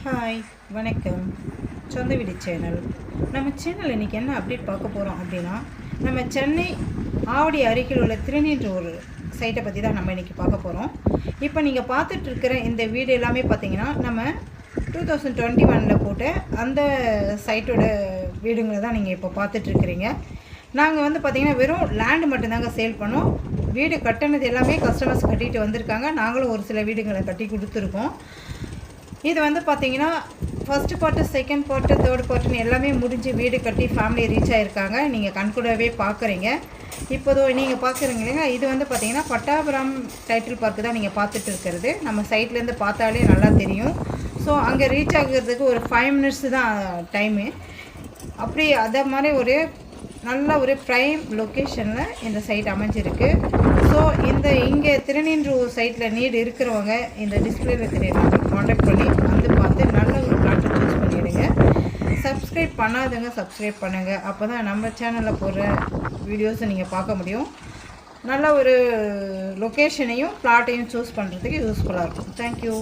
Hi வணக்கம். சொந்த வீடு சேனல். நம்ம சேனல் இன்றைக்கி என்ன அப்டேட் பார்க்க போகிறோம் அப்படின்னா, நம்ம சென்னை ஆவடி அருகில் உள்ள திருநீன்ற ஒரு சைட்டை பற்றி தான் நம்ம இன்றைக்கி பார்க்க போகிறோம். இப்போ நீங்கள் பார்த்துட்ருக்கிற இந்த வீடு எல்லாமே பார்த்திங்கன்னா நம்ம 2021 போட்ட அந்த சைட்டோட வீடுங்களை தான் நீங்கள் இப்போ பார்த்துட்ருக்குறீங்க. நாங்கள் வந்து பார்த்திங்கன்னா வெறும் லேண்டு மட்டும்தாங்க சேல் பண்ணோம். வீடு கட்டினது எல்லாமே கஸ்டமர்ஸ் கட்டிட்டு வந்திருக்காங்க. நாங்களும் ஒரு சில வீடுங்களை கட்டி கொடுத்துருக்கோம். இது வந்து பார்த்திங்கன்னா first part, second part, third பார்ட்டுன்னு எல்லாமே முடிஞ்சு வீடு கட்டி ஃபேமிலி ரீச் ஆகிருக்காங்க. நீங்கள் கண்கூடவே பார்க்குறீங்க. இப்போதோ நீங்கள் பார்க்குறீங்க இல்லைங்க, இது வந்து பார்த்திங்கன்னா பட்டாபுரம் டைட்டில் பார்க்கு தான் நீங்கள் பார்த்துட்டு இருக்கிறது. நம்ம சைட்லேருந்து பார்த்தாலே நல்லா தெரியும். ஸோ அங்கே ரீச் ஆகிறதுக்கு ஒரு 5 மினிட்ஸ் தான் டைமு. அப்படி அதை மாதிரி ஒரு நல்ல ஒரு ப்ரைம் லொக்கேஷனில் இந்த சைட் அமைஞ்சிருக்கு. ஸோ இங்கே திருநீன்றூர் சைட்டில் நீடு இருக்கிறவங்க இந்த டிஸ்பிளேல தெரியுறாங்க, காண்டாக்ட் பண்ணி வந்து பார்த்து நல்ல ஒரு பிளாட்டை சூஸ் பண்ணிவிடுங்க. சப்ஸ்கிரைப் பண்ணாதவங்க சப்ஸ்கிரைப் பண்ணுங்கள். அப்போ தான் நம்ம சேனலில் போடுற வீடியோஸை நீங்கள் பார்க்க முடியும். நல்ல ஒரு லொக்கேஷனையும் பிளாட்டையும் சூஸ் பண்ணுறதுக்கு யூஸ்ஃபுல்லாக இருக்கும். தேங்க்யூ.